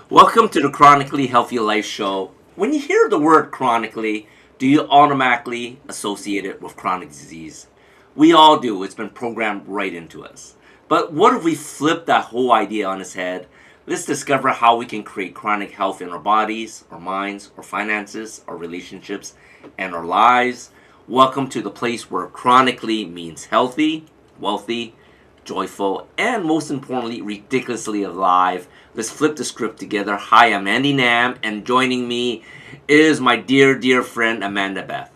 Welcome to the Chronically Healthy Life show. When you hear the word chronically, do you automatically associate it with chronic disease? We all do. It's been programmed right into us. But what if we flip that whole idea on its head? Let's discover how we can create chronic health in our bodies, our minds, our finances, our relationships, and our lives. Welcome to the place where chronically means healthy, wealthy, joyful, and most importantly, ridiculously alive. Let's flip the script together. Hi, I'm Andy Nam, and joining me is my dear, dear friend Amanda Beth.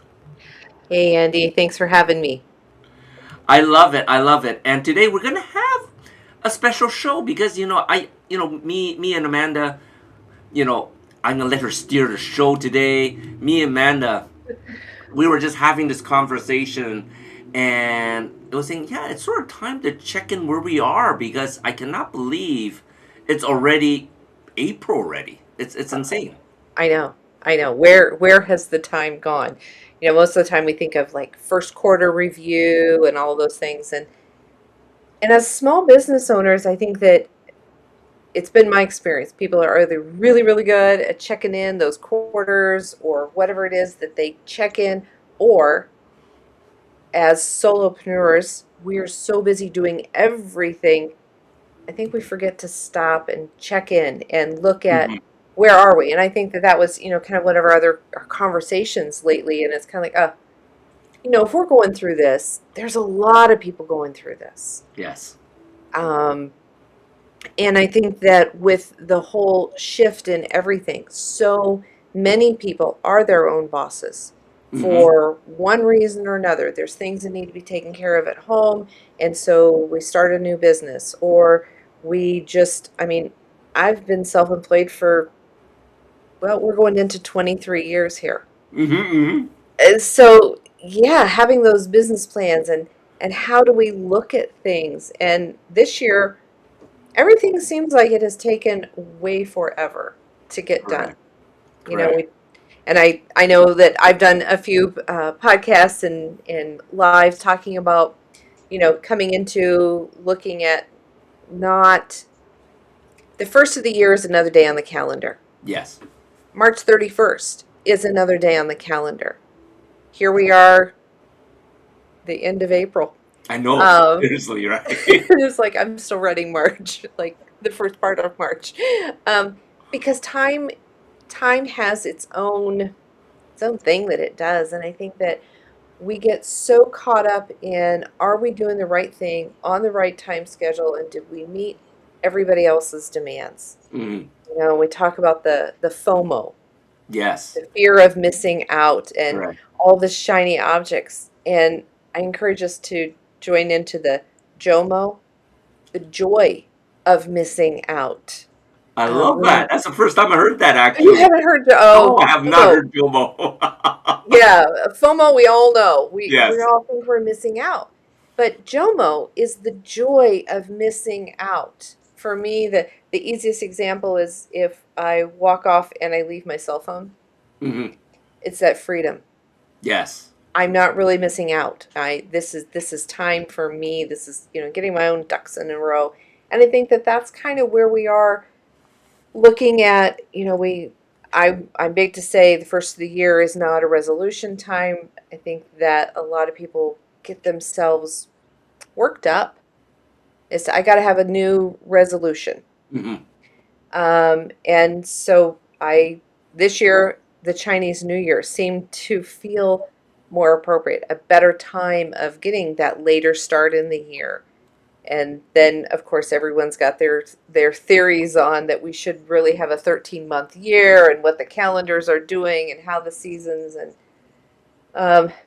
Hey Andy, thanks for having me. I love it. I love it. And today we're gonna have a special show because me and Amanda, I'm gonna let her steer the show today. Me and Amanda, we were just having this conversation and it was saying, yeah, it's sort of time to check in where we are because I cannot believe it's already April already. It's insane. I know. Where has the time gone? Most of the time we think of like first quarter review and all those things, and as small business owners, I think that it's been my experience. People are either really, really good at checking in those quarters or whatever it is that they check in, or as solopreneurs, we are so busy doing everything I think we forget to stop and check in and look at Hmm. where are we. And I think that that was, kind of one of our conversations lately. And it's kind of like, if we're going through this, there's a lot of people going through this. Yes. Um, and I think that with the whole shift in everything, so many people are their own bosses Hmm. for one reason or another. There's things that need to be taken care of at home, and so we start a new business, or I've been self employed for, well, we're going into 23 years here. Hmm. And so, yeah, having those business plans and how do we look at things? And this year, everything seems like it has taken way forever to get done. Correct. You know, Correct. we and I know that I've done a few podcasts and lives talking about, coming into looking at not the first of the year is another day on the calendar. Yes. March 31st is another day on the calendar. Here we are, the end of April. I know. Um, Seriously, right? it's like I'm still writing March, like the first part of March, um, because time has its own thing that it does, and I think that we get so caught up in are we doing the right thing on the right time schedule, and did we meet everybody else's demands? Hmm. We talk about the FOMO, Yes. the fear of missing out, and Correct. all the shiny objects. And I encourage us to join into the JOMO, the joy of missing out. I love When that. That's the first time I heard that you actually. haven't heard, No, oh, I have not JOMO, heard Jomo. yeah, FOMO, we all know. We Yes. all think we're missing out. But JOMO is the joy of missing out. For me, the easiest example is if I walk off and I leave my cell phone. Hmm. It's that freedom. Yes. I'm not really missing out. This is time for me. This is, getting my own ducks in a row. And I think that that's kind of where we are looking at, I'm big to say the first of the year is not a resolution time. I think that a lot of people get themselves worked up. I got to have a new resolution. Hmm. And so this year, the Chinese New Year seemed to feel more appropriate, a better time of getting that later start in the year. And then, of course, everyone's got their theories on that we should really have a 13-month year and what the calendars are doing and how the seasons and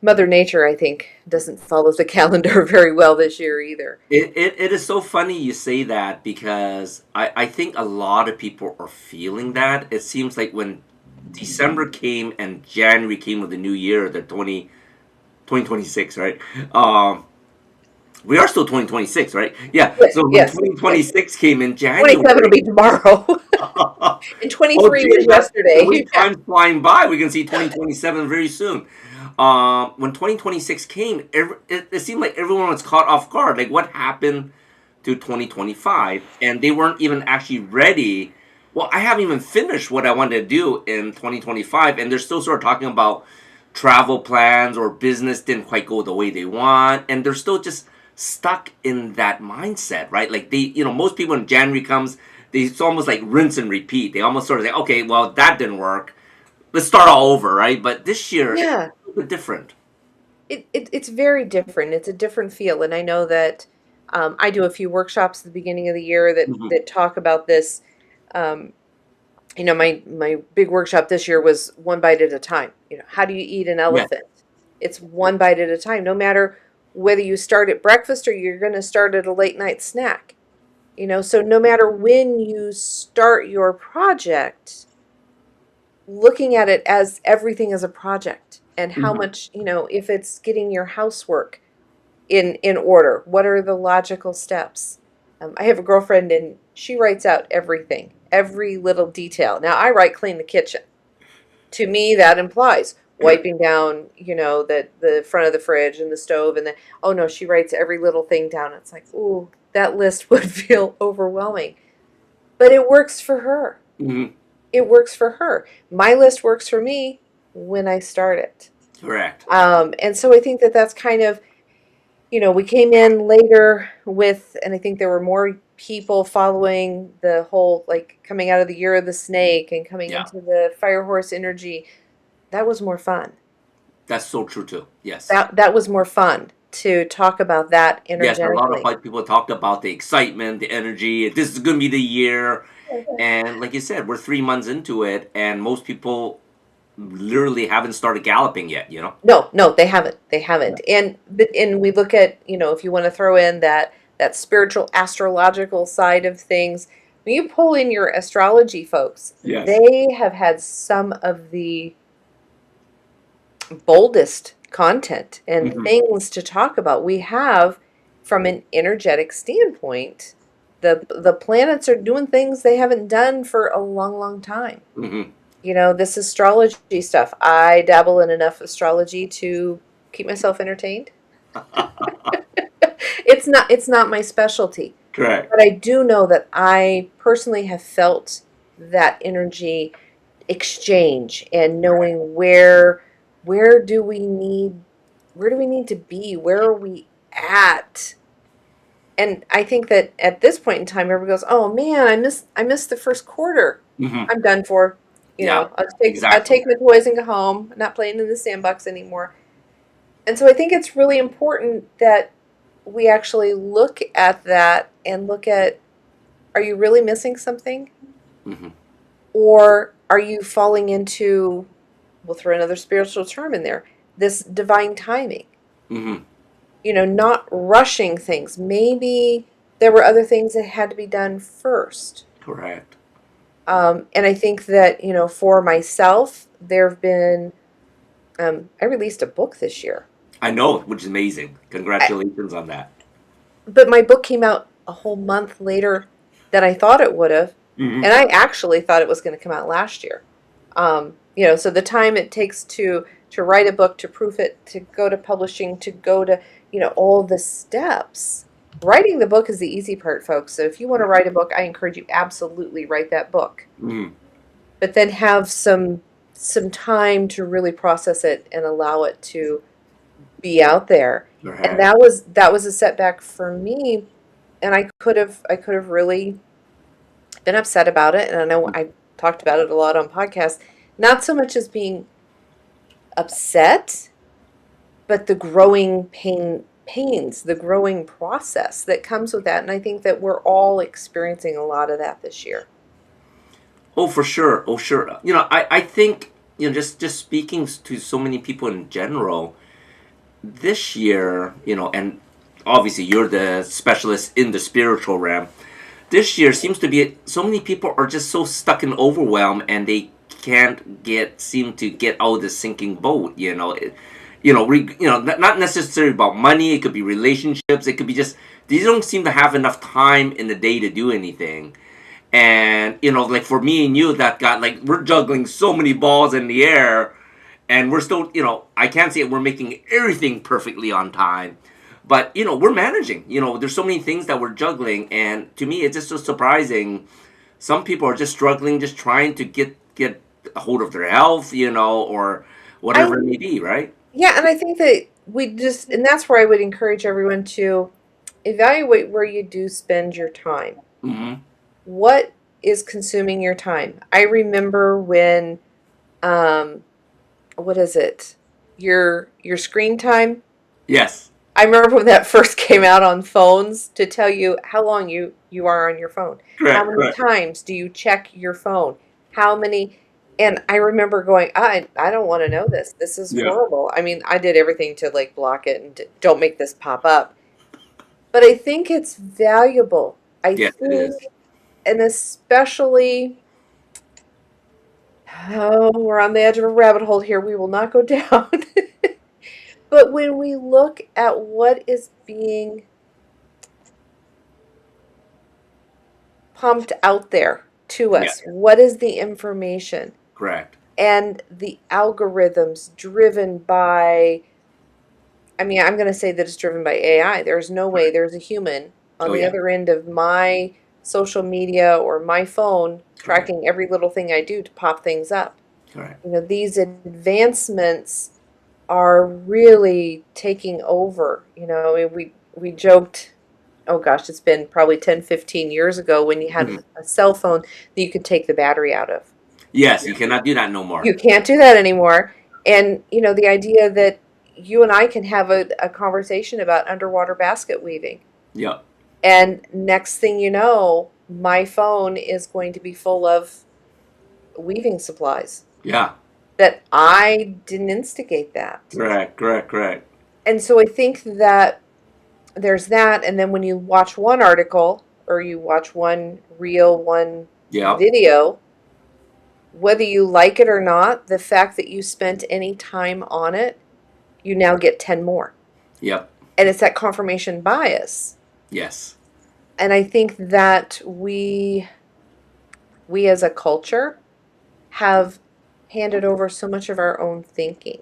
Mother Nature, I think, doesn't follow the calendar very well this year either. It is so funny you say that because I think a lot of people are feeling that. It seems like when December came and January came with the new year, the 2026, right? Um, we are still 2026, right? Yeah. Yes, So when yes, yes. 2026 came in 27 will January, be tomorrow, and oh, 23 geez, was the way yesterday. Yeah. time's flying by. We can see 2027 very soon. When 2026 came, it seemed like everyone was caught off guard. Like, what happened to 2025? And they weren't even actually ready Well, I haven't even finished what I wanted to do in 2025, and they're still sort of talking about travel plans or business didn't quite go the way they want, and they're still just stuck in that mindset, right? Like most people when January comes, it's almost like rinse and repeat. They almost sort of say, okay, well, that didn't work. Let's start all over, right? But this year, it's Yeah. a little bit different. It's very different. It's a different feel, and I know that I do a few workshops at the beginning of the year Hmm. that talk about this. Um, my big workshop this year was one bite at a time. How do you eat an Yeah. elephant? It's one bite at a time. No matter whether you start at breakfast or you're going to start at a late night snack. So no matter when you start your project, looking at it as everything as a project and how Hmm. much, if it's getting your housework in order, what are the logical steps? I have a girlfriend and she writes out everything, every little detail. Now I write clean the kitchen. To me, that implies wiping down, the front of the fridge and the stove, and then oh no, she writes every little thing down. It's like, ooh, that list would feel overwhelming, but it works for her. Hmm. It works for her. My list works for me when I start it. Correct. And so I think that that's kind of, we came in later with, and I think there were more people following the whole, like coming out of the year of the snake and coming Yeah, into the fire horse energy. That was more fun. that's so true too. Yes. That was more fun to talk about that Yes, a lot of energetically. people talked about the excitement, the energy. This is going to be the year. And like you said, we're 3 months into it, and most people literally haven't started galloping yet. No, no, they haven't. They Yeah. haven't. And we look at, if you want to throw in that spiritual astrological side of things, when you pull in your astrology folks, Yes. they have had some of the boldest content and Hmm. things to talk about. We have, from an energetic standpoint, the planets are doing things they haven't done for a long, long time. Hmm. This astrology stuff. I dabble in enough astrology to keep myself entertained. It's not my specialty, Correct. but I do know that I personally have felt that energy exchange and Correct. knowing where do we need where do we need to be? Where are we at? And I think that at this point in time, everybody goes, "Oh man, I missed the first quarter. Hmm. I'm done for. Yeah, I'll take exactly. my toys and go home. I'm not playing in the sandbox anymore." And so I think it's really important that we actually look at that and look at, are you really missing something? Hmm. Or are you falling into, we'll throw another spiritual term in there, this divine timing? Hmm. Not rushing things. Maybe there were other things that had to be done first. Correct. And I think that, for myself, there have been, I released a book this year. I know, which is amazing. I, Congratulations on that. but my book came out a whole month later than I thought it would have. Hmm. And I actually thought it was going to come out last year. So the time it takes to write a book, to proof it, to go to publishing, to go to, all the steps. Writing the book is the easy part, folks. So if you want to write a book, I encourage you absolutely write that book. Hmm. But then have some time to really process it and allow it to be out there. And Correct. that was a setback for me, and I could have really been upset about it, and I know I talked about it a lot on podcasts. Not so much as being upset, but the growing pains, the growing process that comes with that. And I think that we're all experiencing a lot of that this year. Oh, for sure. Oh, sure. I think just speaking to so many people in general this year, and obviously you're the specialist in the spiritual realm. This year seems to be so many people are just so stuck in overwhelm and they can't seem to get out of the sinking boat. Not necessarily about money. It could be relationships. It could be just these don't seem to have enough time in the day to do anything. And like for me and you, that got like we're juggling so many balls in the air, and we're still, I can't say we're making everything perfectly on time, but we're managing. There's so many things that we're juggling, and to me, it's just so surprising. some people are just struggling, just trying to get a hold of their health, or I whatever it may be, right? Yeah, and I think that and that's where I would encourage everyone to evaluate where you do spend your time. Mm-hmm. What is consuming your time? I remember when, um, what is it? Your screen time. Yes. I remember when that first came out on phones to tell you how long you are on your phone. How Correct. many Correct. times do you check your phone? How many? And I remember going, I don't want to know this. This is Yeah. horrible. I mean, I did everything to like block it and don't make this pop up. But I think it's valuable. I Yes, it think, is. and especially, oh, we're on the edge of a rabbit hole here. We will not go down. But when we look at what is being pumped out there to Yeah. us, what is the information Correct. and the algorithms driven by, I mean, I'm going to say that it's driven by AI. There's no way Correct. there's a human on Oh the yeah. other end of my social media or my phone Correct. tracking every little thing I do to pop things up. Correct. These advancements are really taking over. We joked, oh gosh, it's been probably 10, 15 years ago when you had Mhm. a cell phone that you could take the battery out of. Yes, you cannot do that no more. You can't do that anymore. And, the idea that you and I can have a conversation about underwater basket weaving. Yeah. And next thing you know, my phone is going to be full of weaving supplies Yeah. that I didn't instigate that. Correct. Correct. Correct. And so I think that there's that. And then when you watch one article or you watch one reel, one Yeah. video, whether you like it or not, the fact that you spent any time on it, you now get 10 more. Yep. And it's that confirmation bias. Yes. And I think that we as a culture have handed over so much of our own thinking.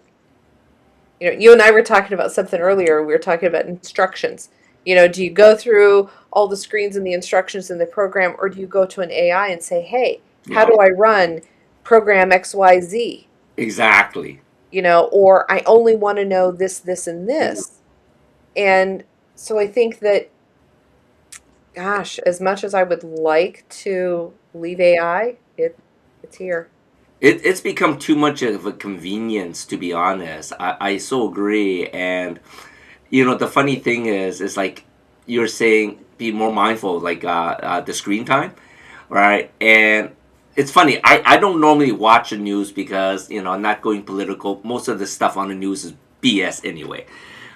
You and I were talking about something earlier. We were talking about instructions. Do you go through all the screens and the instructions in the program, or do you go to an AI and say, hey, how Yeah. do I run program XYZ? Exactly. Or I only want to know this, this, and Mhm. this. And so I think that, gosh, as much as I would like to leave AI, it's here. It's become too much of a convenience, to be honest. I so agree. And the funny thing is like you're saying, be more mindful, like the screen time, right? And it's funny. I don't normally watch the news because I'm not going political. Most of the stuff on the news is BS anyway,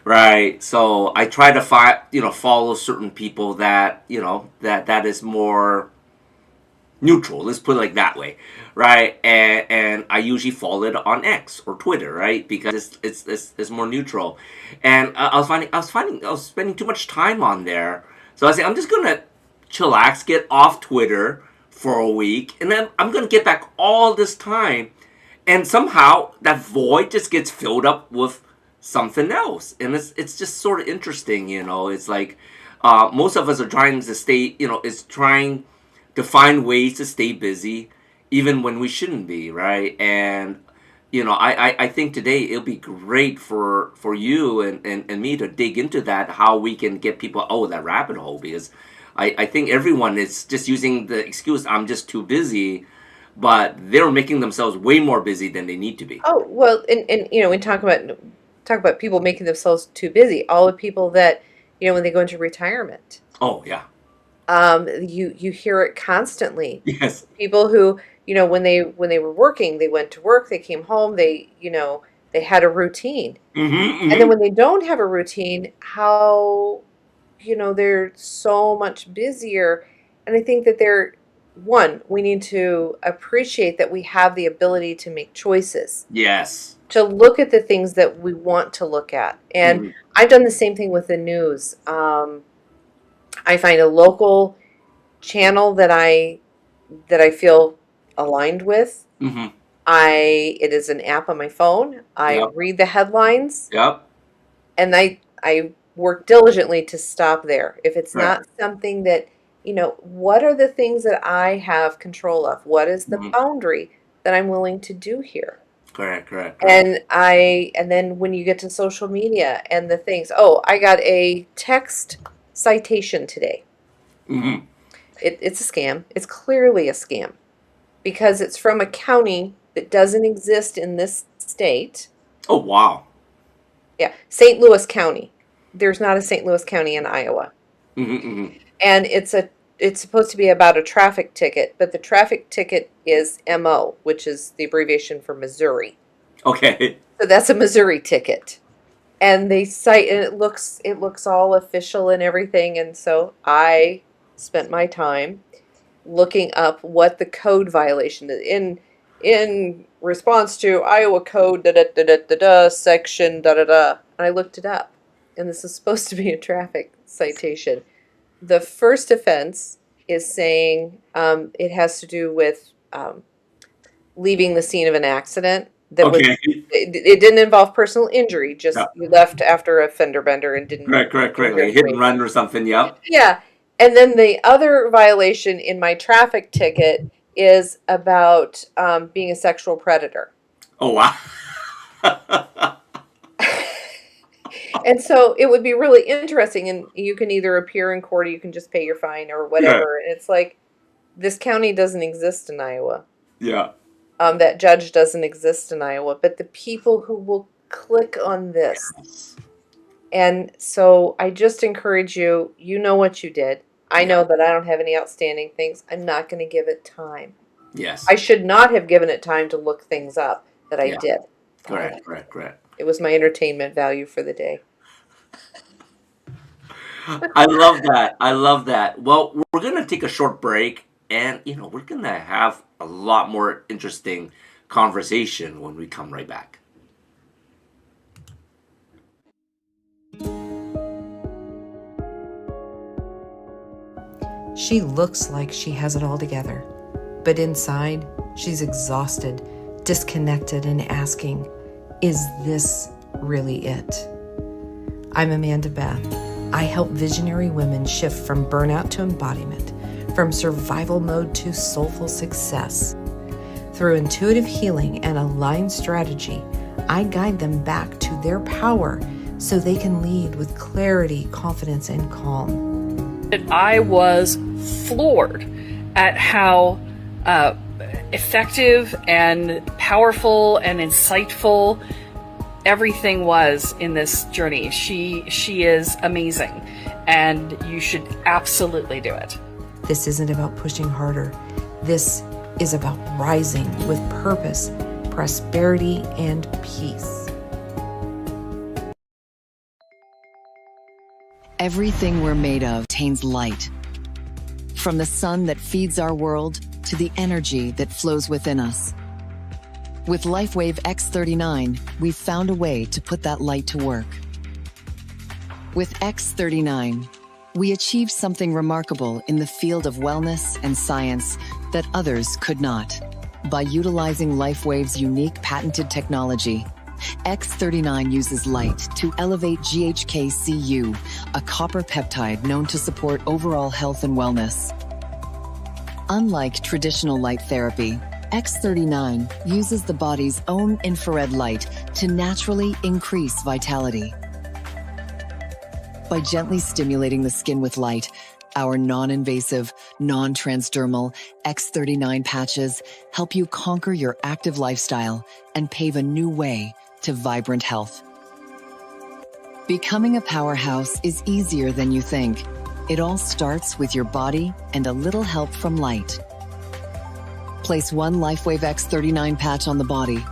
right? So I try to follow certain people that that is more neutral. Let's put it like that way, right? And I usually follow it on X or Twitter, right? Because it's more neutral. And I was spending too much time on there, so I was like, I'm just gonna chillax, get off Twitter for a week, and then I'm gonna get back all this time, and somehow that void just gets filled up with something else, and it's just sort of interesting, It's like most of us are trying to stay, is trying to find ways to stay busy even when we shouldn't be, right? And I think today it'll be great for you and me to dig into that, how we can get people out of that rabbit hole, because I think everyone is just using the excuse, I'm just too busy, but they're making themselves way more busy than they need to be. Oh, well, and we talk about people making themselves too busy. All the people that, when they go into retirement, Oh yeah. you hear it constantly. Yes. People who, when they were working, they went to work, they came home, they had a routine. Mm-hmm, And then mm-hmm. when they don't have a routine, how, they're so much busier. And I think that we need to appreciate that we have the ability to make choices, Yes. to look at the things that we want to look at. And Mm-hmm. I've done the same thing with the news. I find a local channel that I feel aligned with. Mm-hmm. It is an app on my phone. I Yep. read the headlines Yep. and I work diligently to stop there. If it's Right. not something that what are the things that I have control of? What is the Mhm. boundary that I'm willing to do here? Correct, correct, correct. And then when you get to social media and the things, oh, I got a text citation today. Hmm. It's a scam. It's clearly a scam because it's from a county that doesn't exist in this state. Oh, wow. Yeah, St. Louis County. There's not a St. Louis County in Iowa. Hmm. Hmm. And it's supposed to be about a traffic ticket, but the traffic ticket is MO, which is the abbreviation for Missouri. Okay. So that's a Missouri ticket. And they cite, and it looks all official and everything, and so I spent my time looking up what the code violation is in response to Iowa code da da da da da da section da da da, and I looked it up, and this is supposed to be a traffic citation. The first offense is saying it has to do with leaving the scene of an accident that was Okay. it didn't involve personal injury, Yeah. just you left after a fender bender and didn't Correct, correct, correct. injure Like a hit and anybody. run or something. Yep. Yeah. And then the other violation in my traffic ticket is about being a sexual predator. Oh, wow. And so it would be really interesting, and you can either appear in court or you can just pay your fine or Yeah. whatever. And it's like, this county doesn't exist in Iowa. Yeah. That judge doesn't exist in Iowa, but the people who will click on this. And so I just encourage you, you know what you did. I Yeah. know that I don't have any outstanding things. I'm not going to give it time. Yes. I should not have given it time to look things up that I Yeah. did. Correct, correct, correct. It was my entertainment value for the day. I love that. I love that. Well, we're going to take a short break and, we're going to have a lot more interesting conversation when we come right back. She looks like she has it all together, but inside, she's exhausted, disconnected, and asking, is this really it? I'm Amanda Beth. I help visionary women shift from burnout to embodiment, from survival mode to soulful success. Through intuitive healing and aligned strategy, I guide them back to their power so they can lead with clarity, confidence, and calm. I was floored at how effective and powerful and insightful everything was in this journey. She is amazing, and you should absolutely do it. This isn't about pushing harder. This is about rising with purpose, prosperity, and peace. Everything we're made of contains light. From the sun that feeds our world to the energy that flows within us. With LifeWave X39, we've found a way to put that light to work. With X39, we achieved something remarkable in the field of wellness and science that others could not. By utilizing LifeWave's unique patented technology, X39 uses light to elevate GHK-Cu, a copper peptide known to support overall health and wellness. Unlike traditional light therapy, X39 uses the body's own infrared light to naturally increase vitality. By gently stimulating the skin with light, our non-invasive, non-transdermal X39 patches help you conquer your active lifestyle and pave a new way to vibrant health. Becoming a powerhouse is easier than you think. It all starts with your body and a little help from light. Place one LifeWave X39 patch on the body.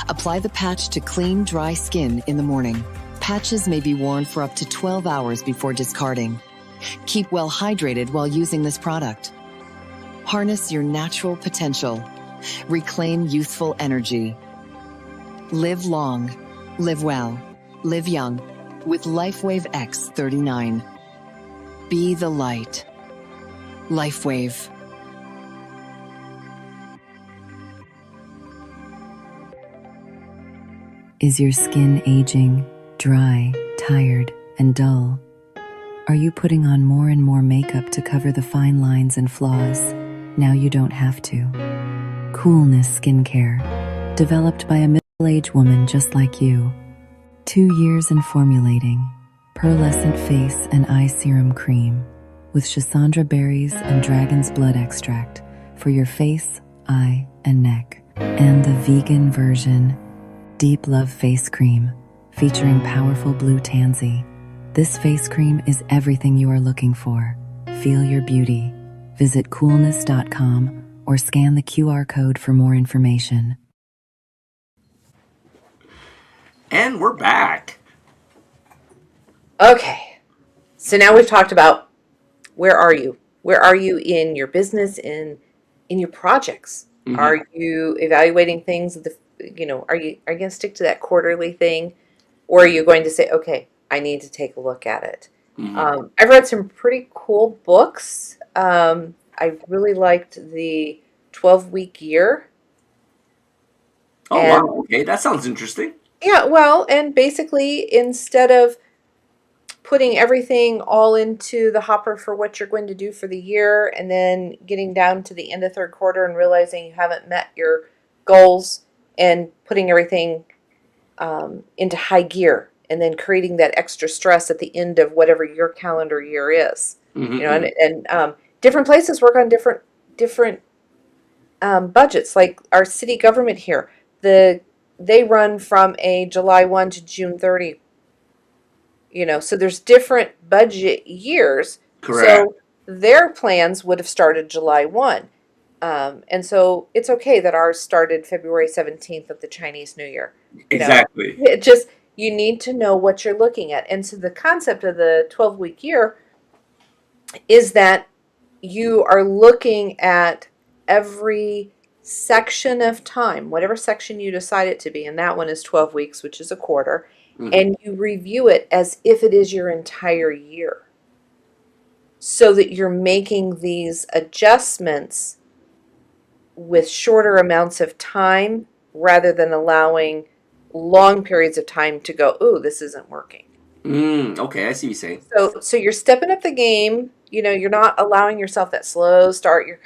Apply the patch to clean, dry skin in the morning. Patches may be worn for up to 12 hours before discarding. Keep well hydrated while using this product. Harness your natural potential. Reclaim youthful energy. Live long, live well, live young with LifeWave X39. Be the light. LifeWave. Is your skin aging, dry, tired, and dull? Are you putting on more and more makeup to cover the fine lines and flaws? Now you don't have to. Coolness Skincare, developed by a middle-aged woman just like you. 2 years in formulating. Pearlescent face and eye serum cream with Schisandra berries and dragon's blood extract for your face, eye, and neck. And the vegan version, Deep Love Face Cream, featuring powerful blue tansy. This face cream is everything you are looking for. Feel your beauty. Visit coolness.com or scan the QR code for more information. And we're back. Okay. So now we've talked about where are you? Where are you in your business, in your projects? Mhm. Are you evaluating things? Are you going to stick to that quarterly thing, or are you going to say, okay, I need to take a look at it? I've read some pretty cool books. I really liked the 12-week year. Oh, And wow. Okay, that sounds interesting. yeah, well, and basically instead of putting everything all into the hopper for what you're going to do for the year and then getting down to the end of third quarter and realizing you haven't met your goals and putting everything into high gear and then creating that extra stress at the end of whatever your calendar year is. And different places work on different budgets. Like our city government here, they run from a July 1 to June 30. So there's different budget years. Correct. So their plans would have started July 1. And so it's okay that ours started February 17th of the Chinese New Year. Exactly. It just, you need to know what you're looking at. And so the concept of the 12-week year is that you are looking at every section of time, whatever section you decide it to be, and that one is 12 weeks, which is a quarter, and you review it as if it is your entire year, so that you're making these adjustments with shorter amounts of time rather than allowing long periods of time to go, ooh, this isn't working. Okay, I see what you're saying. So you're stepping up the game. You're not allowing yourself that slow start. You're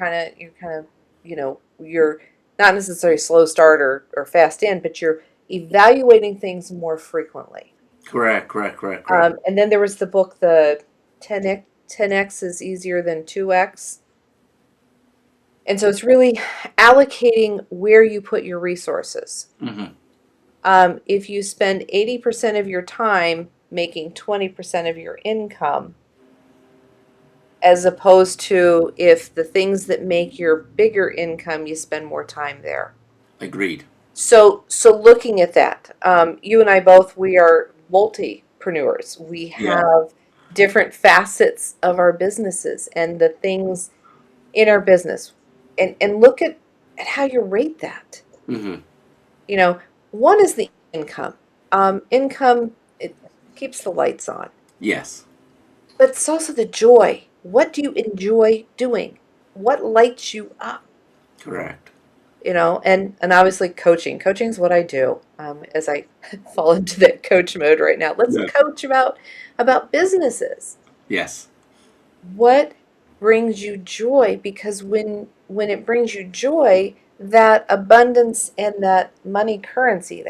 not necessarily slow start or fast end, but you're evaluating things more frequently. Correct. And then there was the book, the 10x is easier than 2x. And so it's really allocating where you put your resources. If you spend 80% of your time making 20% of your income, as opposed to if the things that make your bigger income, you spend more time there. Agreed. So looking at that, you and I both, we are multipreneurs. We have different facets of our businesses and the things in our business, and look at how you rate that. One is the income. Income, it keeps the lights on. Yes. But it's also the joy. What do you enjoy doing? What lights you up? Correct. And obviously coaching. Coaching is what I do. As I fall into that coach mode right now. Let's coach about businesses. Yes. What brings you joy? Because when it brings you joy, that abundance and that money currency,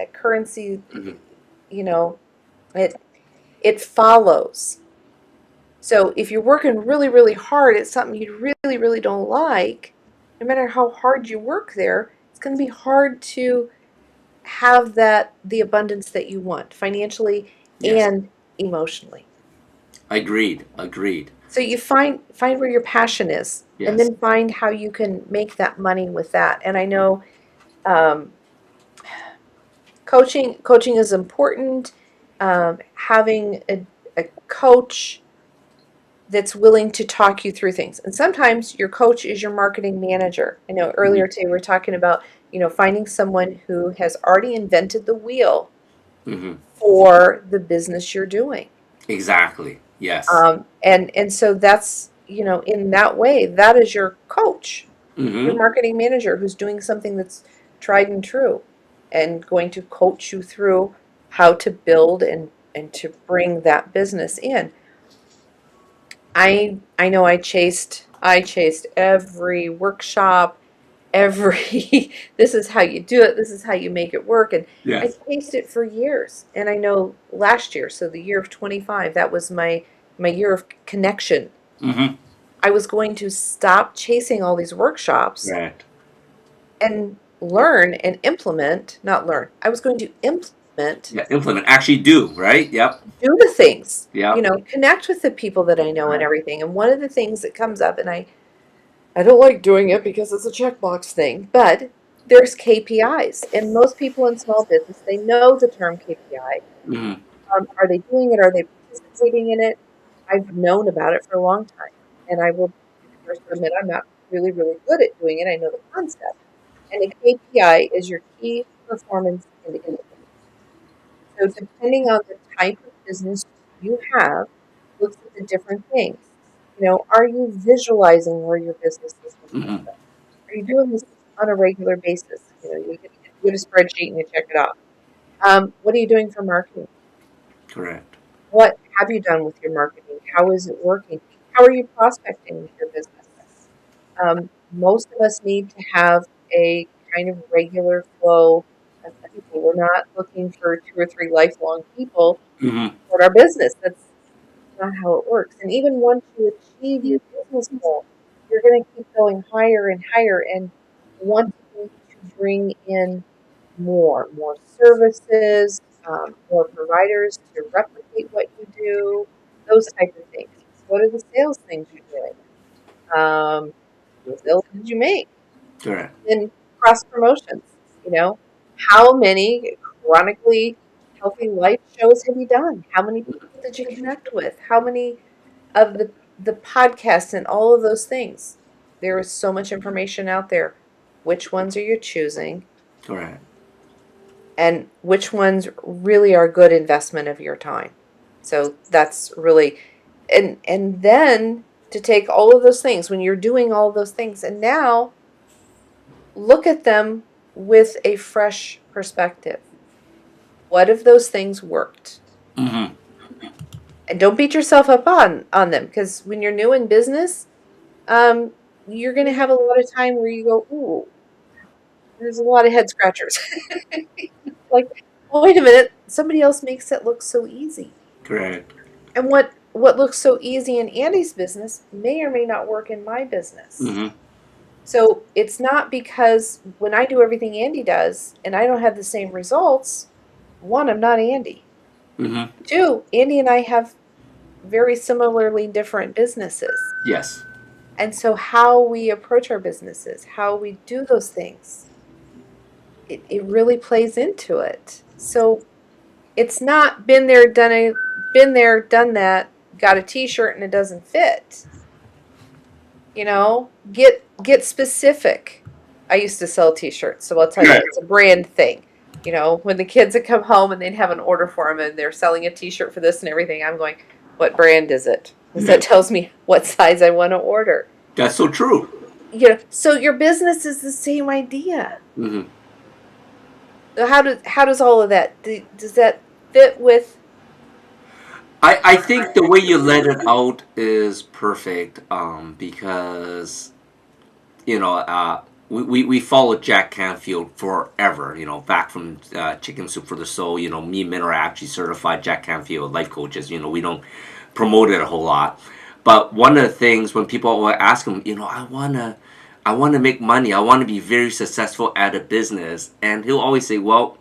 it follows. So if you're working really, really hard at something you really, really don't like, no matter how hard you work there, it's going to be hard to have the abundance that you want financially and emotionally. Agreed. So you find where your passion is, and then find how you can make that money with that. And I know coaching is important. Having a coach that's willing to talk you through things. And sometimes your coach is your marketing manager. I know earlier today we were talking about, finding someone who has already invented the wheel for the business you're doing. Exactly. Yes. And so that's, in that way, that is your coach, your marketing manager who's doing something that's tried and true and going to coach you through how to build and to bring that business in. I know I chased every workshop, every this is how you do it, this is how you make it work, and I Yes. chased it for years. And I know last year, so the year of 25, that was my year of connection. Mm-hmm. I was going to stop chasing all these workshops Right. and learn and implement, not learn. I was going to implement, Yeah. Implement. Actually do, right? Yep. do the things, Yep. connect with the people that I know and Right. everything. And one of the things that comes up, and I don't like doing it because it's a checkbox thing, but there's KPIs. And most people in small business, they know the term KPI. Mm-hmm. Are they doing it? Are they participating in it? I've known about it for a long time. And I will first admit I'm not really, really good at doing it. I know the concept. And a KPI is your key performance indicator. So depending on the type of business you have, looks at the different things. Are you visualizing where your business is going to Mm-hmm. go? Are you doing this on a regular basis? You get a spreadsheet and you check it off. What are you doing for marketing? Correct. What have you done with your marketing? How is it working? How are you prospecting with your business? Most of us need to have a kind of regular flow of people. We're not looking for two or three lifelong people Mm-hmm. for our business. That's not how it works. And even once you achieve your business goal, you're going to keep going higher and higher and wanting to bring in more services, more providers to replicate what you do, those type of things. What are the sales things you're doing? What sales did you make? Correct. In cross promotions, you know, how many chronically healthy life shows have you done? How many people did you connect with? How many of the podcasts and all of those things? There is so much information out there. Which ones are you choosing? Correct. And which ones really are good investment of your time? So that's really, and then to take all of those things when you're doing all those things, and now look at them with a fresh perspective. What if those things worked? Mm-hmm. And don't beat yourself up on them, because when you're new in business, um, you're going to have a lot of time where you go, ooh, there's a lot of head scratchers. Like, wait a minute, somebody else makes it look so easy. Correct. And what looks so easy in Andy's business may or may not work in my business. Mm-hmm. So it's not because when I do everything Andy does and I don't have the same results, one, I'm not Andy. Mm-hmm. Two, Andy and I have very similarly different businesses. Yes. And so how we approach our businesses, how we do those things, it really plays into it. So it's not been there, done that, got a t-shirt and it doesn't fit. Get specific. I used to sell t-shirts, so I'll tell you, Right. it's a brand thing. When the kids would come home and they'd have an order for them and they're selling a t-shirt for this and everything, I'm going, what brand is it? Because that tells me what size I want to order. That's so true. So your business is the same idea. Mm-hmm. So how does all of that, does that fit with? I think the way you let it out is perfect, because we followed Jack Canfield forever, back from Chicken Soup for the Soul. Me and Min are actually certified Jack Canfield life coaches. We don't promote it a whole lot. But one of the things when people will ask him, I wanna make money. I want to be very successful at a business. And he'll always say, well,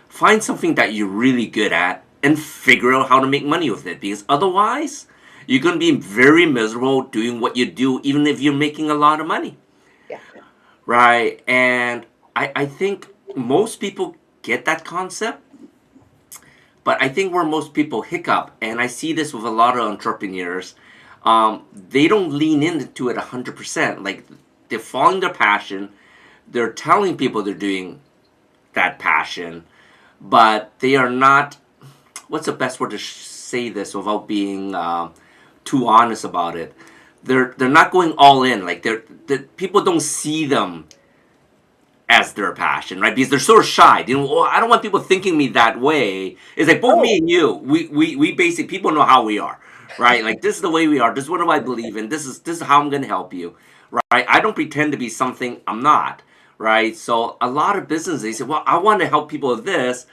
find something that you're really good at and figure out how to make money with it. Because otherwise, you're going to be very miserable doing what you do, even if you're making a lot of money. Yeah. Right. And I think most people get that concept. But I think where most people hiccup, and I see this with a lot of entrepreneurs, they don't lean into it 100%. Like, they're following their passion. They're telling people they're doing that passion, but they are not. What's the best word to say this without being too honest about it? They're not going all in. Like, people don't see them as their passion, right? Because they're so shy. I don't want people thinking me that way. It's like both me and you. We basically, people know how we are, right? Like, this is the way we are. This is what do I believe in. This is how I'm going to help you, right? I don't pretend to be something I'm not, right? So a lot of businesses, they say, well, I want to help people with this,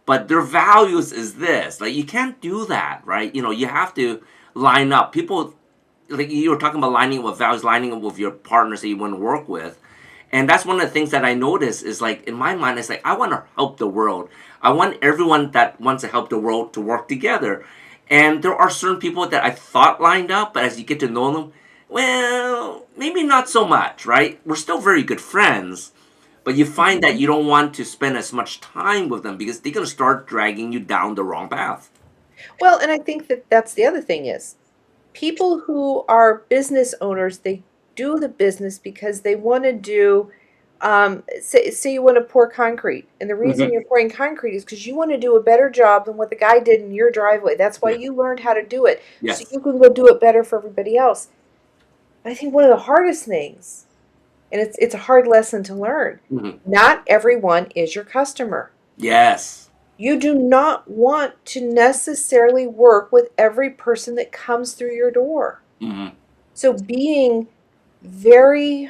but their values is this. Like, you can't do that, right? You have to line up. People, like you were talking about lining up with values, lining up with your partners that you want to work with. And that's one of the things that I notice is, like, in my mind, it's like, I want to help the world. I want everyone that wants to help the world to work together. And there are certain people that I thought lined up, but as you get to know them, well, maybe not so much, right? We're still very good friends, but you find that you don't want to spend as much time with them because they're going to start dragging you down the wrong path. Well, and I think that that's the other thing is people who are business owners, they do the business because they want to do, say you want to pour concrete, and the reason Hmm. you're pouring concrete is because you want to do a better job than what the guy did in your driveway. That's why Yeah. you learned how to do it, so Yes. you can go do it better for everybody else. I think one of the hardest things, and it's a hard lesson to learn, Hmm. not everyone is your customer. Yes. You do not want to necessarily work with every person that comes through your door. Hmm. So being very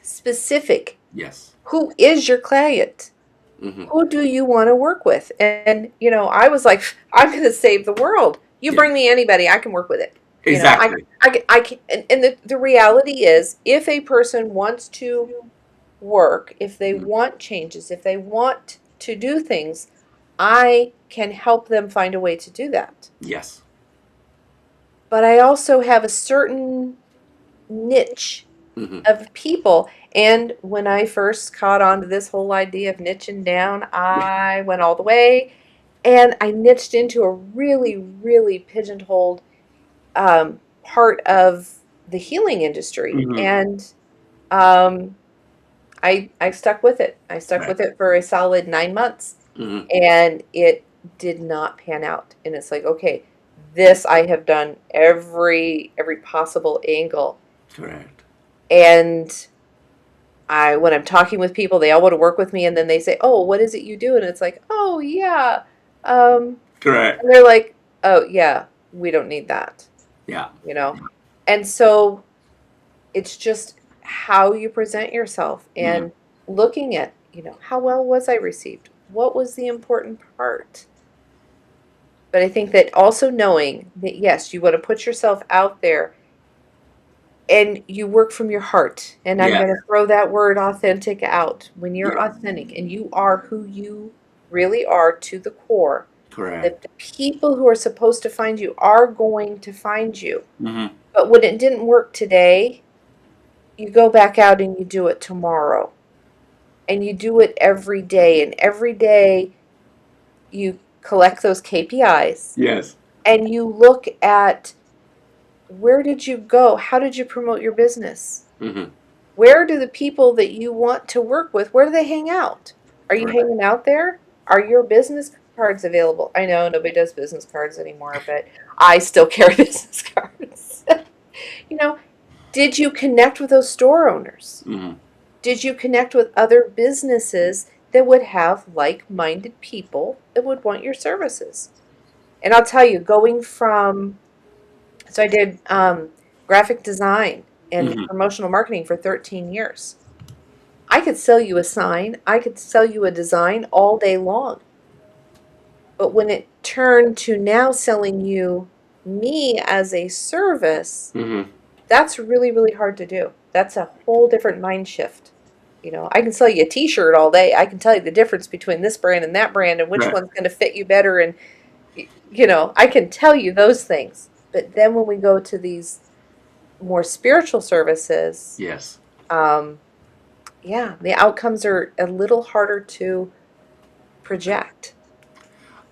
specific, Yes. who is your client? Hmm. Who do you want to work with? And I was like, I'm going to save the world. You Yeah. bring me anybody, I can work with it. Exactly. I can, and the reality is, if a person wants to work, if they Mhm. want changes, if they want to do things, I can help them find a way to do that. Yes. But I also have a certain niche Hmm. of people. And when I first caught on to this whole idea of niching down, I went all the way and I niched into a really, really pigeonholed part of the healing industry. Hmm. And um, I stuck with it. I stuck Right. with it for a solid 9 months, Hmm. and it did not pan out. And it's like, okay, this I have done every possible angle. Correct. And when I'm talking with people, they all want to work with me, and then they say, "Oh, what is it you do?" And it's like, "Oh, yeah," Correct. and they're like, "Oh, yeah, we don't need that," Yeah. you know. And so it's just how you present yourself Hmm. and looking at, how well was I received? What was the important part? But I think that also knowing that, yes, you want to put yourself out there and you work from your heart. And I'm Yes. going to throw that word authentic out. When you're Yeah. authentic and you are who you really are to the core, that Correct. the people who are supposed to find you are going to find you. Hmm. But when it didn't work today, you go back out and you do it tomorrow. And you do it every day. And every day you collect those KPIs Yes. and you look at, where did you go? How did you promote your business? Hmm. Where do the people that you want to work with, where do they hang out? Are you Correct. hanging out there? Are your business cards available? I know nobody does business cards anymore, but I still carry business cards. you know, did you connect with those store owners? Hmm. Did you connect with other businesses that would have like-minded people that would want your services? And I'll tell you, so I did graphic design and Hmm. promotional marketing for 13 years. I could sell you a sign, I could sell you a design all day long. But when it turned to now selling you me as a service, Hmm. that's really, really hard to do. That's a whole different mind shift. I can sell you a t-shirt all day. I can tell you the difference between this brand and that brand and which Right. one's going to fit you better. And, I can tell you those things. But then when we go to these more spiritual services, Yes. um, yeah, the outcomes are a little harder to project.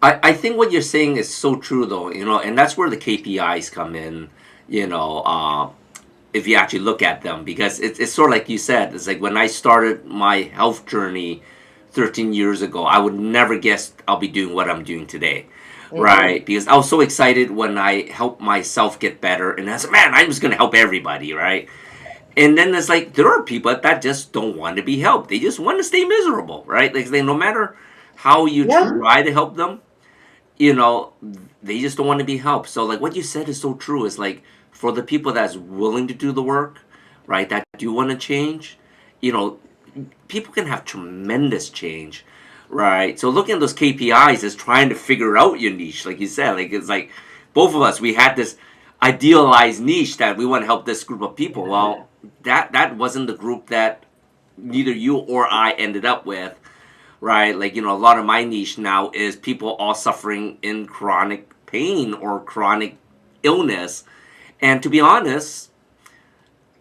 I think what you're saying is so true, though, and that's where the KPIs come in, if you actually look at them, because it's sort of like you said, it's like when I started my health journey 13 years ago, I would never guess I'll be doing what I'm doing today. Hmm. Right, because I was so excited when I helped myself get better, and I said, "Man, I'm just gonna help everybody." Right, and then it's like there are people that just don't want to be helped; they just want to stay miserable. Right, like no matter how you Yeah. try to help them, you know, they just don't want to be helped. So like what you said is so true. Is like for the people that's willing to do the work, right? That do want to change, you know, people can have tremendous change, right? So looking at those KPIs is trying to figure out your niche, like you said. Like it's like both of us, we had this idealized niche that we want to help this group of people. Well, that wasn't the group that neither you or I ended up with, right? Like, you know, a lot of my niche now is people all suffering in chronic pain or chronic illness. And to be honest,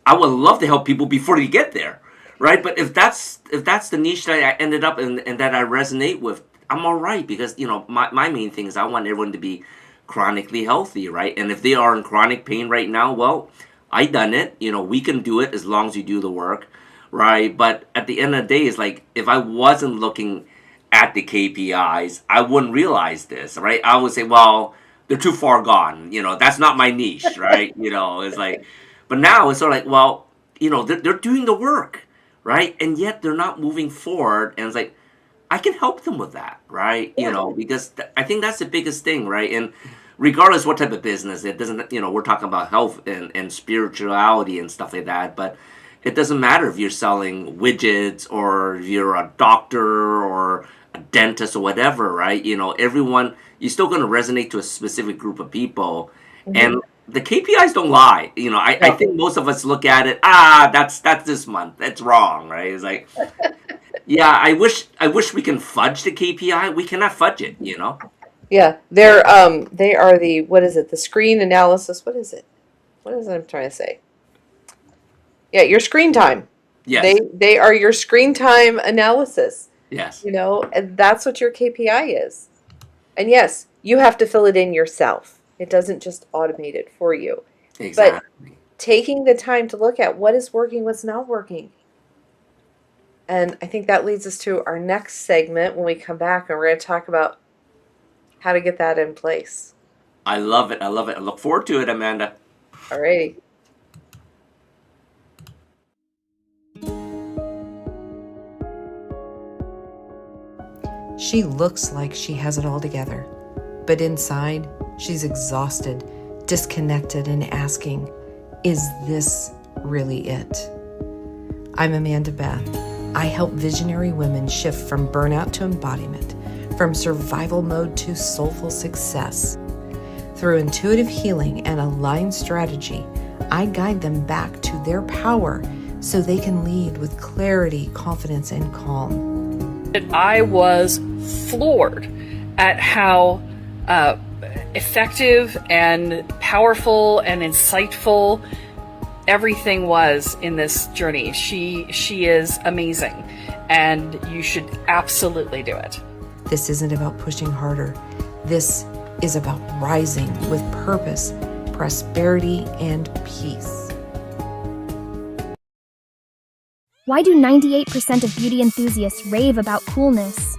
I would love to help people before they get there, right? But if that's the niche that I ended up in and that I resonate with, I'm all right, because, you know, my main thing is I want everyone to be chronically healthy, right? And if they are in chronic pain right now, well, I done it. You know, we can do it as long as you do the work, right? But at the end of the day, it's like if I wasn't looking at the KPIs, I wouldn't realize this, right? I would say, well, they're too far gone. You know, that's not my niche, right? You know, it's like, but now it's sort of like, well, you know, they're doing the work, right? And yet they're not moving forward. And it's like, I can help them with that, right? You know, because I think that's the biggest thing, right? And regardless what type of business, it doesn't, you know, we're talking about health and spirituality and stuff like that, but it doesn't matter if you're selling widgets or if you're a doctor or a dentist or whatever, right? You know, everyone, you're still going to resonate to a specific group of people. And the KPIs don't lie. You know, I think most of us look at it, that's this month. That's wrong, right? It's like, yeah, I wish we can fudge the KPI. We cannot fudge it, you know? Yeah, they are the, what is it? The screen analysis. What is it? What is it I'm trying to say? Yeah, your screen time. Yes. They are your screen time analysis. Yes. You know, and that's what your KPI is. And yes, you have to fill it in yourself. It doesn't just automate it for you. Exactly. But taking the time to look at what is working, what's not working. And I think that leads us to our next segment when we come back, and we're going to talk about how to get that in place. I love it. I love it. I look forward to it, Amanda. Alrighty. She looks like she has it all together, but inside, she's exhausted, disconnected, and asking, is this really it? I'm Amanda Beth. I help visionary women shift from burnout to embodiment, from survival mode to soulful success. Through intuitive healing and aligned strategy, I guide them back to their power so they can lead with clarity, confidence, and calm. I was floored at how effective and powerful and insightful everything was in this journey. She is amazing, and you should absolutely do it. This isn't about pushing harder. This is about rising with purpose, prosperity, and peace. Why do 98% of beauty enthusiasts rave about coolness?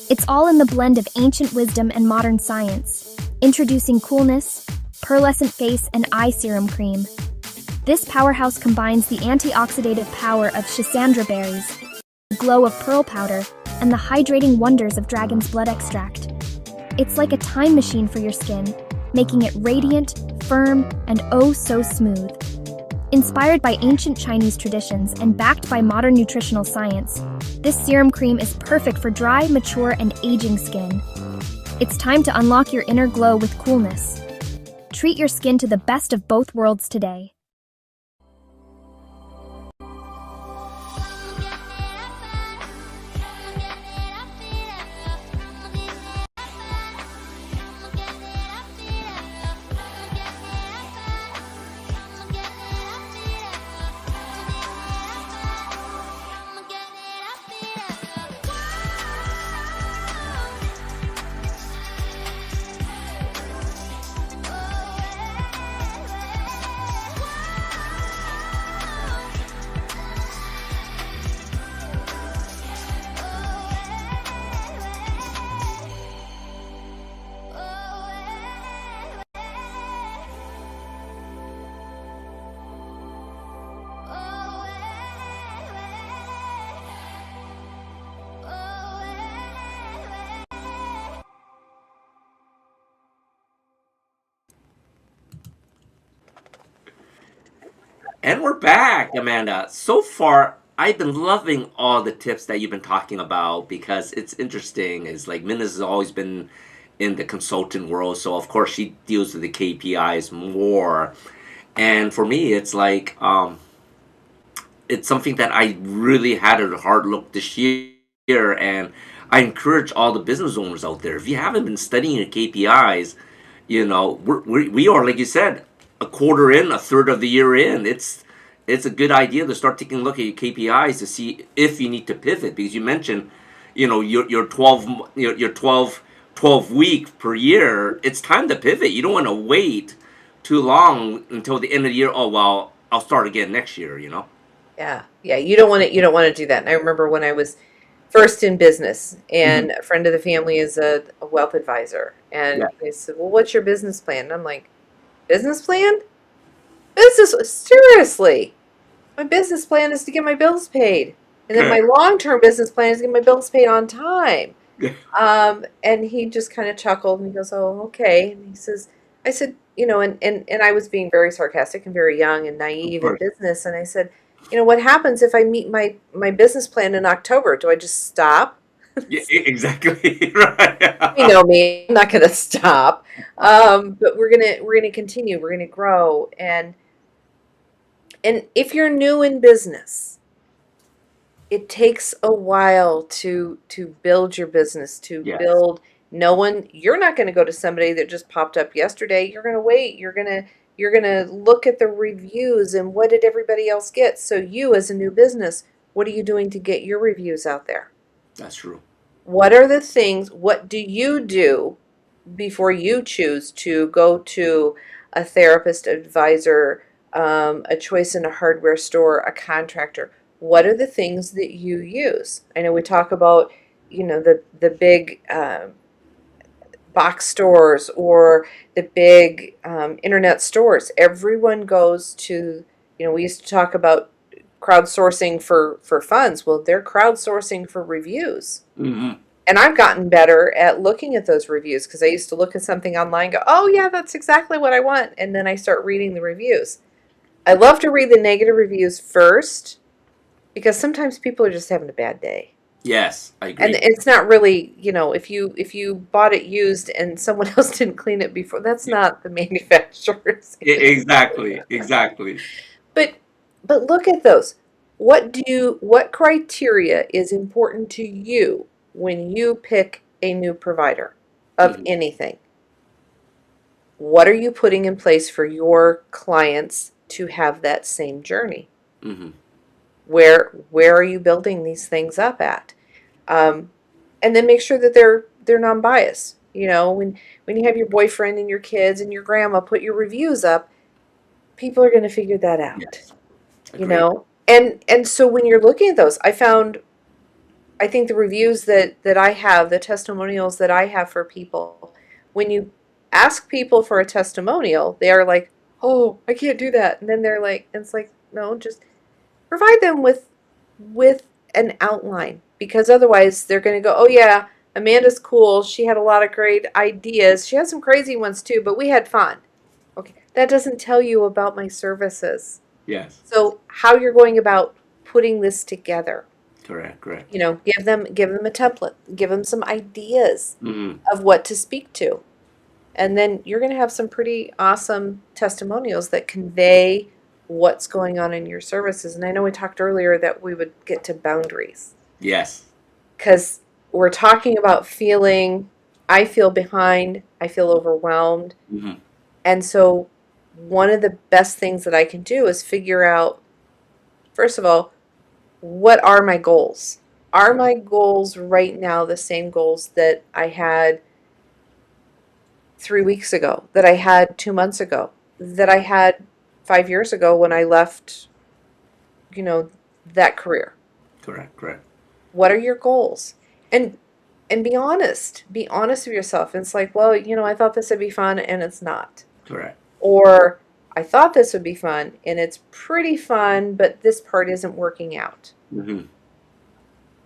It's all in the blend of ancient wisdom and modern science. Introducing Coolness, Pearlescent Face and Eye Serum Cream. This powerhouse combines the antioxidative power of schisandra berries, the glow of pearl powder, and the hydrating wonders of dragon's blood extract. It's like a time machine for your skin, making it radiant, firm, and oh so smooth. Inspired by ancient Chinese traditions and backed by modern nutritional science, this serum cream is perfect for dry, mature, and aging skin. It's time to unlock your inner glow with Coolness. Treat your skin to the best of both worlds today. And we're back, Amanda. So far, I've been loving all the tips that you've been talking about because it's interesting. It's like Minna has always been in the consultant world, so of course she deals with the KPIs more. And for me, it's like it's something that I really had a hard look this year, and I encourage all the business owners out there. If you haven't been studying your KPIs, we are, like you said, a quarter in, a third of the year in. It's a good idea to start taking a look at your KPIs to see if you need to pivot, because you mentioned, your 12 week per year. It's time to pivot. You don't want to wait too long until the end of the year. Oh well, I'll start again next year. Yeah, yeah. You don't want to do that. And I remember when I was first in business, Hmm. and a friend of the family is a wealth advisor, and Yeah. they said, "Well, what's your business plan?" And I'm like, "Business plan? Business? Seriously? My business plan is to get my bills paid, and then my Correct. long-term business plan is to get my bills paid on time." Yeah. And he just kind of chuckled and he goes, "Oh, okay." And he says, I said, and I was being very sarcastic and very young and Of naive in course. business. And I said, what happens if I meet my business plan in October? Do I just stop? Yeah, exactly. Right. You know me, I'm not going to stop. But we're gonna continue. We're gonna grow. And if you're new in business, it takes a while to build your business, to Yes. build. No one, you're not going to go to somebody that just popped up yesterday. You're going to wait. You're going to look at the reviews and what did everybody else get. So you, as a new business, what are you doing to get your reviews out there? That's true. What are the things, what do you do before you choose to go to a therapist, advisor, a choice in a hardware store, a contractor? What are the things that you use? I know we talk about, the big box stores or the big internet stores. Everyone goes to, we used to talk about crowdsourcing for funds. Well, they're crowdsourcing for reviews. Hmm. And I've gotten better at looking at those reviews because I used to look at something online and go, oh, yeah, that's exactly what I want. And then I start reading the reviews. I love to read the negative reviews first because sometimes people are just having a bad day. Yes, I And agree. it's not really, if you bought it used and someone else didn't clean it before, that's not the manufacturer's. Exactly. Exactly. But but look at those. What criteria is important to you when you pick a new provider of Hmm. anything? What are you putting in place for your clients to have that same journey? Hmm. Where are you building these things up at? Um, and then make sure that they're non-biased. When you have your boyfriend and your kids and your grandma put your reviews up, people are going to figure that out. Yes, you agree. know and so when you're looking at those, I think the reviews that I have, the testimonials that I have for people, when you ask people for a testimonial, they are like, oh, I can't do that. And then they're like, and it's like, no, just provide them with an outline, because otherwise they're going to go, oh yeah, Amanda's cool, she had a lot of great ideas, she has some crazy ones too, but we had fun. Okay, that doesn't tell you about my services. Yes. So how you're going about putting this together, Correct. Correct. give them a template, give them some ideas Hmm. of what to speak to. And then you're going to have some pretty awesome testimonials that convey what's going on in your services. And I know we talked earlier that we would get to boundaries Yes. because we're talking about I feel behind, I feel overwhelmed. Hmm. And so one of the best things that I can do is figure out, first of all, what are my goals? Are my goals right now the same goals that I had 3 weeks ago, that I had 2 months ago, that I had 5 years ago when I left, you know, that career? Correct. Correct. What are your goals? And be honest. Be honest with yourself. And it's like, well, I thought this would be fun and it's not. Correct. Or I thought this would be fun and it's pretty fun, but this part isn't working out. Hmm.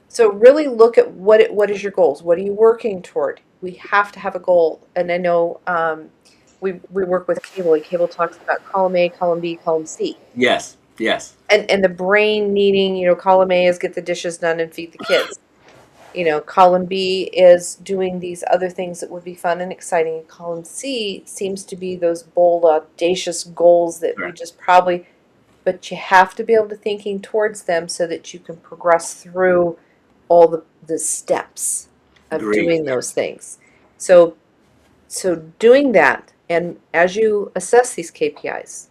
So really look at what is your goals? What are you working toward? We have to have a goal. And I know we work with Cable, and Cable talks about column A, column B, column C. Yes. Yes. And the brain needing, column A is get the dishes done and feed the kids. Column B is doing these other things that would be fun and exciting. And column C seems to be those bold, audacious goals that we Correct. just probably, but you have to be able to thinking towards them so that you can progress through all the steps of Great. doing those things. So doing that, and as you assess these KPIs,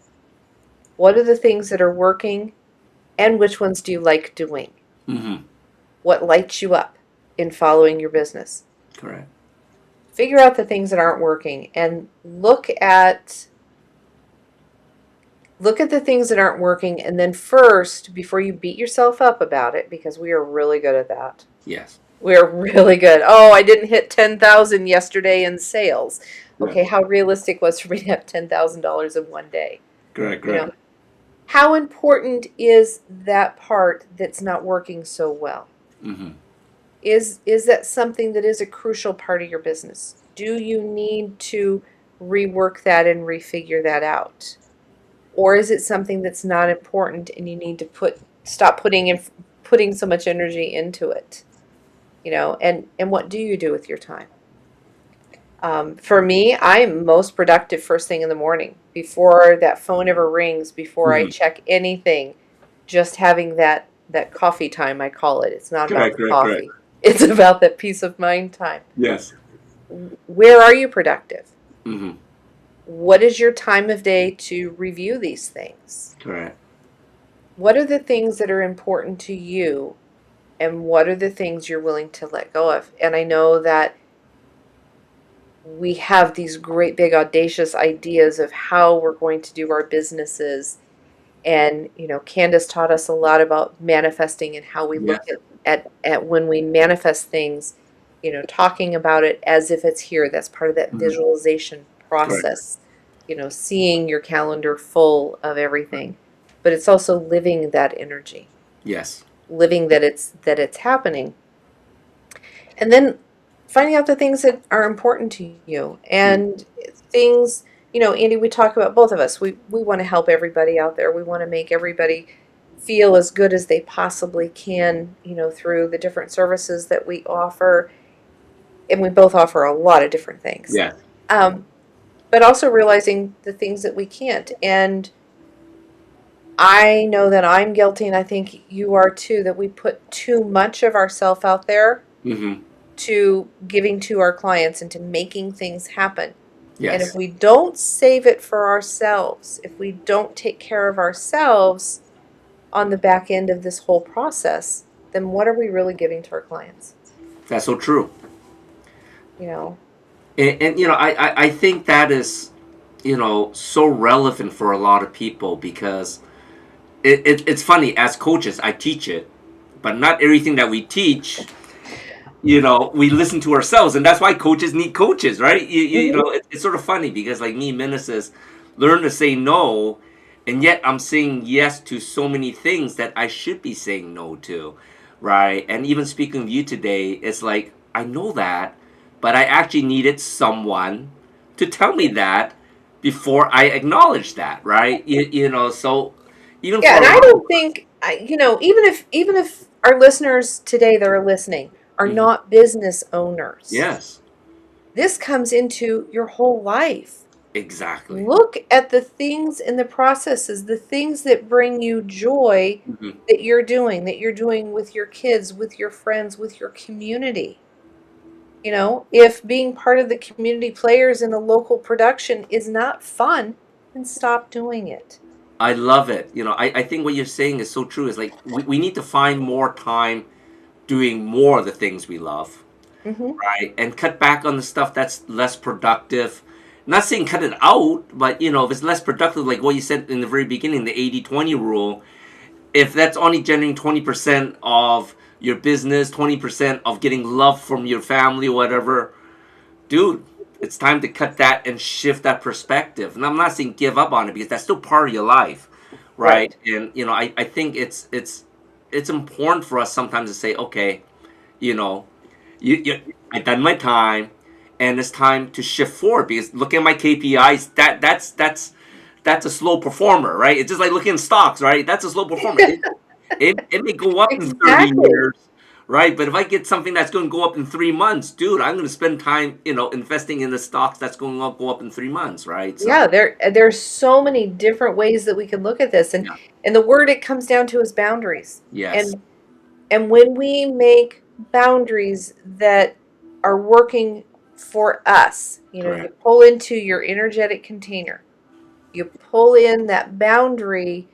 what are the things that are working and which ones do you like doing? Mm-hmm. What lights you up in following your business? Correct. Figure out the things that aren't working and look at the things that aren't working, and then first, before you beat yourself up about it, because we are really good at that. Yes. We're really good. Oh, I didn't hit 10,000 yesterday in sales. Okay, Yes. how realistic was for me to have $10,000 in one day? Correct. You know, Correct. how important is that part that's not working so well? Mm-hmm. Is that something that is a crucial part of your business? Do you need to rework that and refigure that out? Or is it something that's not important and you need to stop putting so much energy into it? And what do you do with your time? For me, I'm most productive first thing in the morning, before that phone ever rings, before I Mm-hmm. check anything. Just having that coffee time, I call it. It's not about Correct. the Correct. Correct. coffee. It's about that peace of mind time. Yes. Where are you productive? Mm-hmm. What is your time of day to review these things? Correct. What are the things that are important to you, and what are the things you're willing to let go of? And I know that we have these great big audacious ideas of how we're going to do our businesses. And Candace taught us a lot about manifesting and how we look Yes. at when we manifest things, talking about it as if it's here. That's part of that Mm-hmm. visualization Correct. process, seeing your calendar full of everything. But it's also living that energy, Yes. living that it's happening. And then finding out the things that are important to you, and things, Andy, we talk about, both of us, we want to help everybody out there. We want to make everybody feel as good as they possibly can, through the different services that we offer. And we both offer a lot of different things. Yes. But also realizing the things that we can't. And I know that I'm guilty, and I think you are too, that we put too much of ourselves out there Mm-hmm. to giving to our clients and to making things happen. And if Yes. we don't save it for ourselves, if we don't take care of ourselves on the back end of this whole process, then what are we really giving to our clients? That's so true. You know, And I think that is, so relevant for a lot of people, because it's funny, as coaches, I teach it, but not everything that we teach, we listen to ourselves, and that's why coaches need coaches, right? It's sort of funny, because like me, Minna says, learn to say no, and yet I'm saying yes to so many things that I should be saying no to, right? And even speaking to you today, it's like, I know that, but I actually needed someone to tell me that before I acknowledge that, right? So even yeah, for and I don't think, even if our listeners today that are listening are Mhm. not business owners, Yes, this comes into your whole life. exactly. Look at the things and the processes, the things that bring you joy, Mhm. that you're doing with your kids, with your friends, with your community. If being part of the community players in a local production is not fun, then stop doing it. I love it. I think what you're saying is so true. Is like we need to find more time doing more of the things we love, Hmm. right? And cut back on the stuff that's less productive. Not saying cut it out, but if it's less productive, like what you said in the very beginning, the 80-20 rule, if that's only generating 20% of your business, 20% of getting love from your family, whatever, dude, it's time to cut that and shift that perspective. And I'm not saying give up on it, because that's still part of your life, right? Right. And I think it's important for us sometimes to say, okay, you know, I've done my time, and it's time to shift forward, because look at my KPIs. that's a slow performer, right? It's just like looking at stocks, right? That's a slow performer. It may go up in 30 Exactly. years, right? But if I get something that's going to go up in 3 months, dude, I'm going to spend time, investing in the stocks that's going to go up in 3 months, right? So, Yeah, there's so many different ways that we can look at this, and yeah. and the word it comes down to is boundaries. Yes. And when we make boundaries that are working for us, you Correct. pull into your energetic container. You pull in that boundary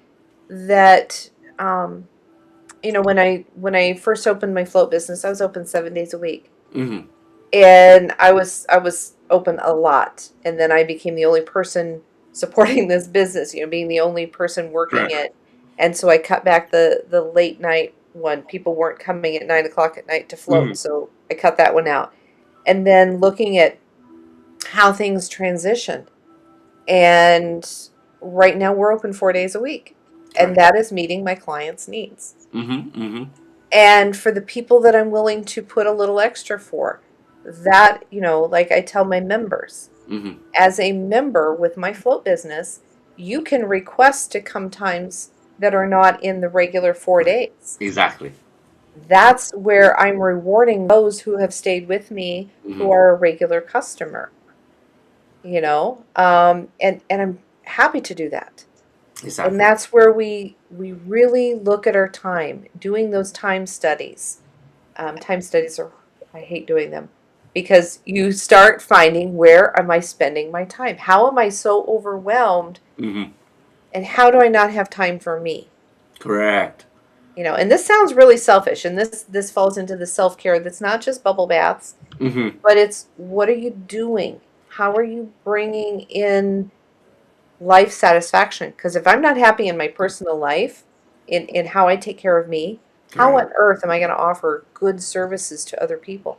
that when I first opened my float business, I was open 7 days a week. Mm-hmm. And I was open a lot, and then I became the only person supporting this business, being the only person working Correct. it. And so I cut back the late night one. People weren't coming at 9 o'clock at night to Mm-hmm. float, so I cut that one out. And then looking at how things transitioned, and right now we're open 4 days a week, and Correct. that is meeting my clients' needs. Mm-hmm. Mm-hmm. And for the people that I'm willing to put a little extra for, that, like I tell my members, Mm-hmm. as a member with my float business, you can request to come times that are not in the regular 4 days. Exactly. That's where I'm rewarding those who have stayed with me, who Mm-hmm. are a regular customer, and I'm happy to do that. And Exactly. that's where we really look at our time, doing those time studies. Time studies are, I hate doing them, because you start finding, where am I spending my time? How am I so overwhelmed? Mm-hmm. And how do I not have time for me? Correct. And this sounds really selfish, and this falls into the self-care that's not just bubble baths, Mm-hmm. but it's, what are you doing? How are you bringing in life satisfaction? Because if I'm not happy in my personal life, in how I take care of me, how Correct. on earth am I going to offer good services to other people?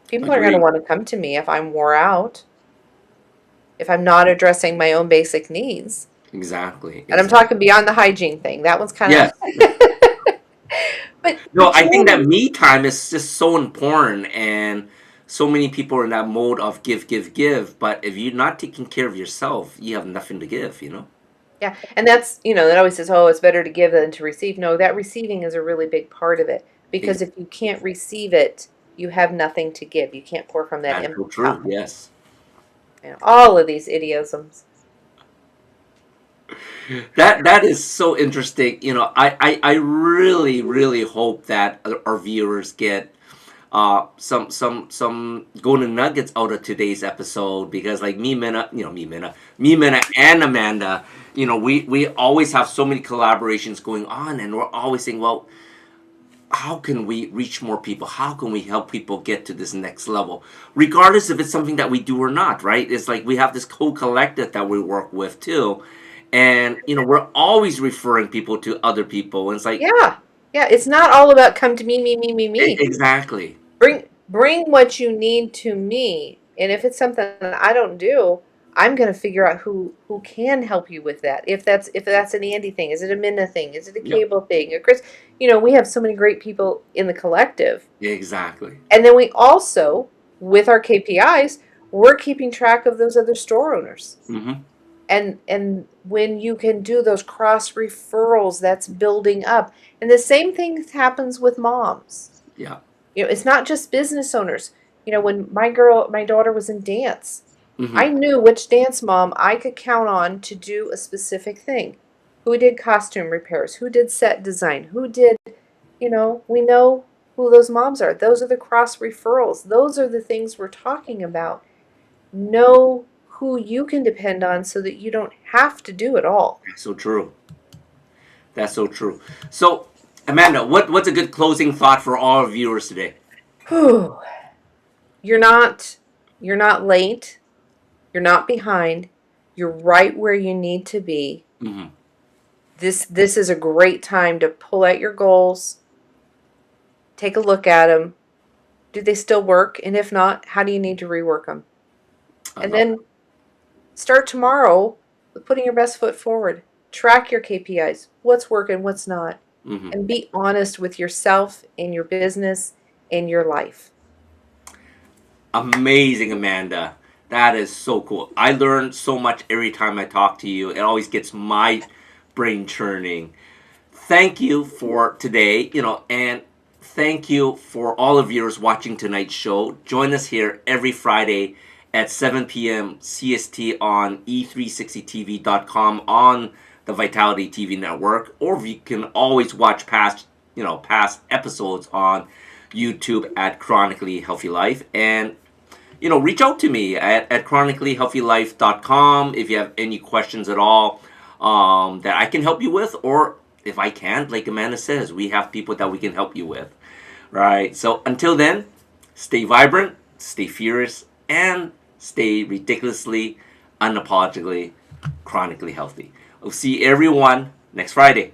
People are going to Agreed. want to come to me if I'm wore out, if I'm not addressing my own basic needs. Exactly. And I'm Exactly. talking beyond the hygiene thing. That one's kind Yes. of but No, but I you think that know, me time is just so important, and so many people are in that mode of give, give, give. But if you're not taking care of yourself, you have nothing to give. yeah, and that's, that always says, oh, it's better to give than to receive. No, that receiving is a really big part of it, because if you can't receive it, you have nothing to give. You can't pour from that That's empty so true. cup. Yes. All of these idioms. That is so interesting. I really, really hope that our viewers get some golden nuggets out of today's episode, because like me, Minna, and Amanda, we always have so many collaborations going on, and we're always saying, well, how can we reach more people? How can we help people get to this next level? Regardless if it's something that we do or not, right? It's like we have this co-collective that we work with too. And, we're always referring people to other people. And it's like, Yeah. Yeah, it's not all about come to me, me, me, me, me. exactly. Bring what you need to me. And if it's something that I don't do, I'm going to figure out who can help you with that. If that's an Andy thing, is it a Minna thing? Is it a Yep. Cable thing? A Chris, we have so many great people in the collective. Exactly. And then we also, with our KPIs, we're keeping track of those other store owners. Mm-hmm. And when you can do those cross referrals, that's building up. And the same thing happens with moms. Yeah. It's not just business owners. When my daughter was in dance, Mm-hmm. I knew which dance mom I could count on to do a specific thing. Who did costume repairs? Who did set design? Who did, we know who those moms are. Those are the cross referrals. Those are the things we're talking about. Know who you can depend on so that you don't have to do it all. That's so true. That's so true. So, Amanda, what's a good closing thought for all our viewers today? Whew. You're not late. You're not behind. You're right where you need to be. Mm-hmm. This is a great time to pull out your goals. Take a look at them. Do they still work? And if not, how do you need to rework them? And then start tomorrow with putting your best foot forward. Track your KPIs. What's working, what's not. Mm-hmm. And be honest with yourself and your business and your life. Amazing, Amanda. That is so cool. I learn so much every time I talk to you. It always gets my brain churning. Thank you for today, and thank you for all of viewers watching tonight's show. Join us here every Friday at 7 p.m. CST on e360tv.com on the Vitality TV network, or you can always watch past episodes on YouTube at Chronically Healthy Life. And reach out to me at chronicallyhealthylife.com if you have any questions at all that I can help you with, or if I can't, like Amanda says, we have people that we can help you with. Right? So until then, stay vibrant, stay furious, and stay ridiculously, unapologetically, chronically healthy. We'll see everyone next Friday.